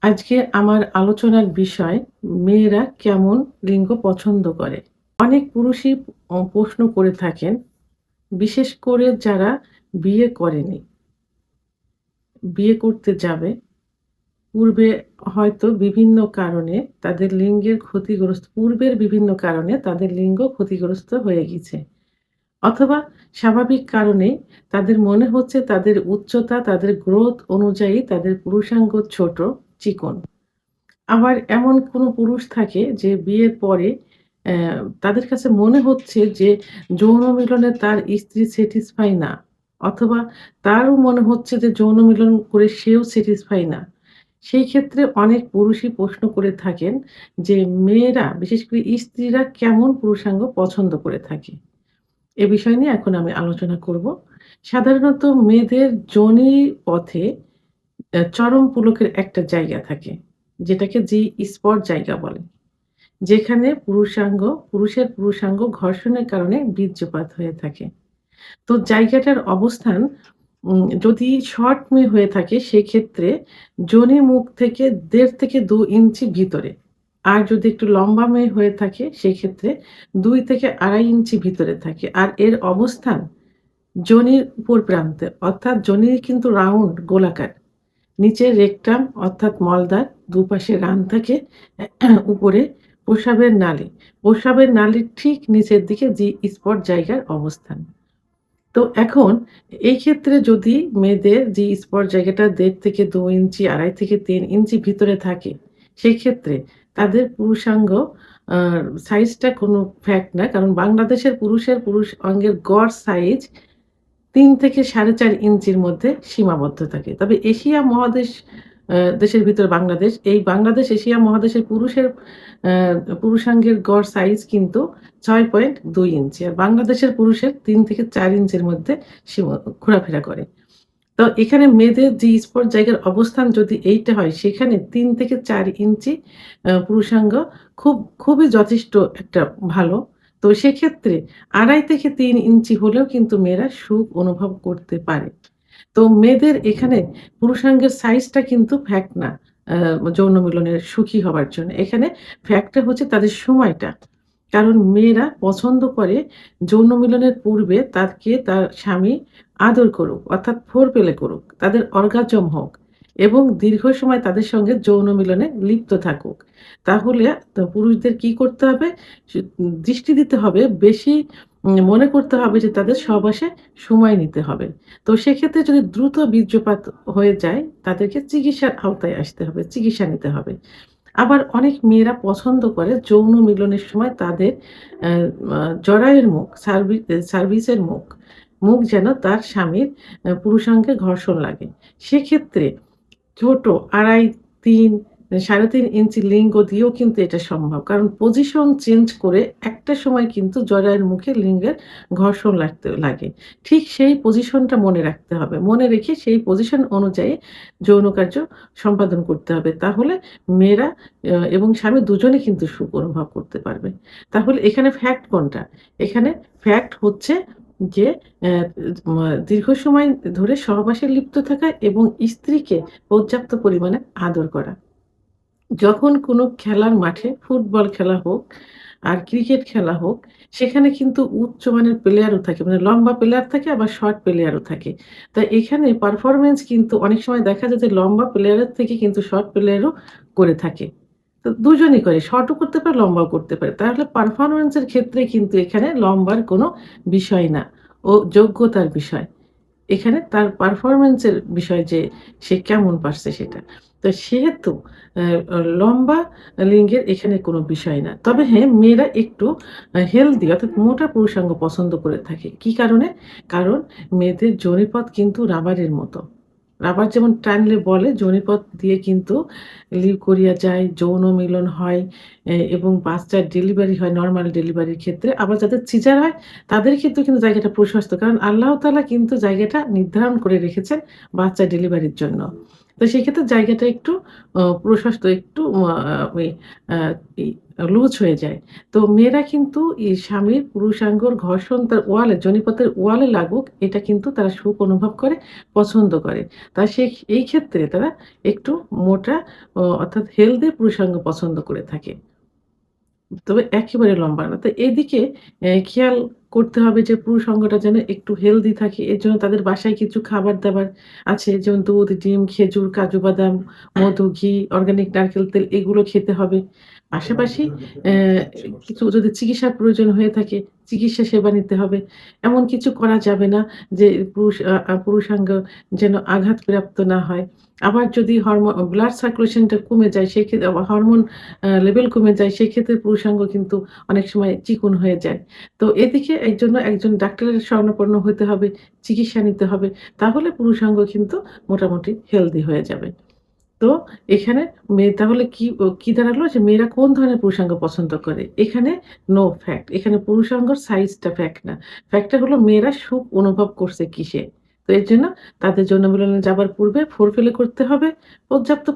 আজকে আমার আলোচনার বিষয় মেয়েরা কেমন লিঙ্গ পছন্দ করে। অনেক পুরুষই প্রশ্ন করে থাকেন, বিশেষ করে যারা বিয়ে করেনি, বিয়ে করতে যাবে। পূর্বে হয়তো বিভিন্ন কারণে তাদের লিঙ্গের ক্ষতিগ্রস্ত পূর্বের বিভিন্ন কারণে তাদের লিঙ্গ ক্ষতিগ্রস্ত হয়ে গেছে। অথবা স্বাভাবিক কারণেই তাদের মনে হচ্ছে তাদের উচ্চতা, তাদের গ্রোথ অনুযায়ী তাদের পুরুষাঙ্গ ছোট, চিকন। আবার এমন কোনো পুরুষ থাকে যে বিয়ের পরে তাদের কাছে মনে হচ্ছে যে যৌন মিলনে তার স্ত্রী স্যাটিসফাই না। অথবা তারও মনে হচ্ছে যে যৌন মিলন করে সেও স্যাটিসফাই না। সেই ক্ষেত্রে অনেক পুরুষই প্রশ্ন করে থাকেন যে মেয়েরা বিশেষ করে স্ত্রীরা কেমন পুরুষাঙ্গ পছন্দ করে থাকে। এ বিষয় নিয়ে এখন আমি আলোচনা করব। সাধারণত মেয়েদের যোনি পথে চরম পুলকের একটা জায়গা থাকে। যেটাকে জি স্পট জায়গা বলে। যেখানে পুরুষের পুরুষাঙ্গ ঘর্ষণের কারণে বীর্যপাত হয়ে থাকে। তো জায়গাটার অবস্থান যদি শর্ট হয়ে থাকে সেক্ষেত্রে যোনির মুখ থেকে ১.৫ থেকে ২ ইঞ্চি ভিতরে। আর যদি একটু লম্বা হয়ে থাকে সেক্ষেত্রে ২ থেকে ২.৫ ইঞ্চি ভিতরে থাকে। আর এর অবস্থান যোনির উপর প্রান্তে অর্থাৎ যোনি কিন্তু রাউন্ড গোলাকার। নিচে রেকটাম অর্থাৎ মলদ্বার, দুপাশে রান থাকে, উপরে প্রস্রাবের নালী। প্রস্রাবের নালীর ঠিক নিচের দিকে জি স্পট জায়গার অবস্থান। তো এখন এই ক্ষেত্রে যদি মেয়েদের জি স্পট জায়গাটা ১.৫ থেকে ২ ইঞ্চি, ২.৫ থেকে ৩ ইঞ্চি ভিতরে থাকে, সেক্ষেত্রে তাদের পুরুষাঙ্গ আ সাইজটা কোনো ফ্যাক্ট না। কারণ বাংলাদেশের পুরুষ অঙ্গের গড় সাইজ ৩ থেকে ৪.৫ ইঞ্চির মধ্যে সীমাবদ্ধ থাকে। তবে এশিয়া মহাদেশ দেশের ভিতরে বাংলাদেশ, এই বাংলাদেশ এশিয়া মহাদেশের আ পুরুষাঙ্গের গড় সাইজ কিন্তু ৬.২ ইঞ্চি। আর বাংলাদেশের পুরুষের ৩ থেকে ৪ ইঞ্চির মধ্যে ঘোরাফেরা করে। তো এখানে মেয়েদের জি স্পট জায়গার অবস্থান যদি এইটা হয়, সেখানে ৩ থেকে ৪ ইঞ্চি পুরুষাঙ্গ খুবই যথেষ্ট একটা ভালো। তো সেক্ষেত্রে ২.৫ থেকে ৩ ইঞ্চি হলেও কিন্তু মেয়েরা সুখ অনুভব করতে পারে। তো মেয়েদের এখানে পুরুষাঙ্গের সাইজটা কিন্তু ফ্যাক্ট না আ যৌন মিলনের সুখী হবার জন্য। এখানে ফ্যাক্টটা হচ্ছে তাদের সময়টা। কারণ মেয়েরা পছন্দ করে যৌন মিলনের পূর্বে তাকে তার স্বামী আদর করুক, অর্থাৎ ফোরপ্লে করুক, তাদের অর্গাজম হোক এবং দীর্ঘ সময় তাদের সঙ্গে যৌন মিলনে লিপ্ত থাকুক। তাহলে পুরুষদের কি করতে হবে? দৃষ্টি দিতে হবে বেশি, মনে করতে হবে যে তাদের সহবাসে সময় নিতে হবে। তো সেক্ষেত্রে যদি দ্রুত বীর্যপাত হয়ে যায়, তাদেরকে চিকিৎসার আওতায় আসতে হবে, চিকিৎসা নিতে হবে। আবার অনেক মেয়েরা পছন্দ করে যৌন মিলনের সময় তাদের অ্যা মা জরায়ুর মুখ, সার্ভিসের মুখ যেন তার স্বামীর পুরুষাঙ্গে ঘর্ষণ লাগে। সেক্ষেত্রে ছোট ২.৫, ৩, ৩.৫ ইঞ্চি লিঙ্গ দিয়েও কিন্তু এটা সম্ভব। কারণ পজিশন চেঞ্জ করে একটা সময় কিন্তু জরায়ুর মুখে লিঙ্গের ঘর্ষণ লাগতে লাগে। ঠিক সেই পজিশনটা মনে রাখতে হবে। মনে রেখে সেই পজিশন অনুযায়ী যৌন কার্য সম্পাদন করতে হবে। তাহলে মেয়েরা এবং স্বামী দুজনেই কিন্তু সুখ অনুভব করতে পারবে। তাহলে এখানে ফ্যাক্ট কোনটা? এখানে ফ্যাক্ট হচ্ছে যে অ্যা দীর্ঘ সময় ধরে সহবাসে লিপ্ত থাকা এবং স্ত্রীকে পর্যাপ্ত পরিমাণে আদর করা। যখন কোনো খেলার মাঠে ফুটবল খেলা হোক আর ক্রিকেট খেলা হোক, সেখানে কিন্তু উচ্চমানের প্লেয়ারও থাকে। মানে লম্বা প্লেয়ার থাকে আবার শর্ট প্লেয়ারও থাকে। তো এখানে পারফরম্যান্স কিন্তু অনেক সময় দেখা যায় যে লম্বা প্লেয়ারের থেকে কিন্তু শর্ট প্লেয়ারও করে থাকে। তো দুজনই করে। শর্টও করতে পারে, লম্বাও করতে পারে। তাহলে পারফরম্যান্স এর ক্ষেত্রে কিন্তু এখানে লম্বার কোনো বিষয় না। ও যোগ্যতার বিষয়। এখানে তার পারফরম্যান্স এর বিষয় যে সে কেমন পারছে সেটা। তো সেহেতু অ্যা অ লম্বা লিঙ্গের এখানে কোনো বিষয় না। তবে হ্যাঁ, মেয়েরা একটু হেলথি অর্থাৎ মোটা পুরুষাঙ্গ পছন্দ করে থাকে। কি কারণে? কারণ মেয়েদের যোনিপথ কিন্তু রাবারের মতো। রাবার যেমন টানলে বলে যোনিপথ দিয়ে কিন্তু লিউকোরিয়া যায়, যৌন মিলন হয় এবং বাচ্চার ডেলিভারি হয় নরমাল ডেলিভারির ক্ষেত্রে। আবার যাদের সিজার হয় তাদের ক্ষেত্রেও কিন্তু জায়গাটা প্রশস্ত। কারণ আল্লাহ তাআলা কিন্তু জায়গাটা নির্ধারণ করে রেখেছেন বাচ্চা ডেলিভারির জন্য। তো সেক্ষেত্রে জায়গাটা একটু প্রশস্ত, একটু ওই আ ই লুজ হয়ে যায়। তো মেয়েরা কিন্তু স্বামীর পুরুষাঙ্গর ঘর্ষণ তার ওয়ালে জনিপথের ওয়ালে লাগুক এটা কিন্তু তারা সুখ অনুভব করে, পছন্দ করে। এই ক্ষেত্রে তারা একটু মোটা অর্থাৎ হেলথি পুরুষাঙ্গ পছন্দ করে থাকে। তবে একেবারে লম্বা না। তো এদিকে খেয়াল করতে হবে যে পুরুষ অঙ্গটা যেন একটু হেলথি থাকে। এর জন্য তাদের বাসায় কিছু খাবার-দাবার আছে যেমন দুধ, ডিম, খেজুর, কাজু বাদাম, মধু, ঘি, অর্গানিক নারকেল তেল এগুলো খেতে হবে। পাশাপাশি কিছু যদি চিকিৎসার প্রয়োজন হয়ে থাকে, চিকিৎসা সেবা নিতে হবে। এমন কিছু করা যাবে না যে পুরুষ আ আ পুরুষাঙ্গ যেন আঘাতপ্রাপ্ত না হয়। আবার যদি ব্লাড সার্কুলেশন টা কমে যায় সেক্ষেত্রে হরমোন লেভেল কমে যায় সেক্ষেত্রে পুরুষাঙ্গ কিন্তু অনেক সময় চিকন হয়ে যায়। তো এদিকে এইজন্য একজন ডাক্তারের শরণাপন্ন হতে হবে, চিকিৎসা নিতে হবে। তাহলে পুরুষাঙ্গ কিন্তু মোটামুটি হেলথি হয়ে যাবে। তো এখানে তাহলে কি দাঁড়ালো যে মেয়েরা কোন ধরনের পুরুষাঙ্গ পছন্দ করে? এখানে নো ফ্যাক্ট। এখানে পুরুষাঙ্গর সাইজটা ফ্যাক্ট না। ফ্যাক্টটা হলো মেয়েরা সুখ অনুভব করছে কিসে। তো এর জন্য তাদের যৌন মিলনে যাবার পূর্বে ফোরপ্লে করতে হবে। পর্যাপ্ত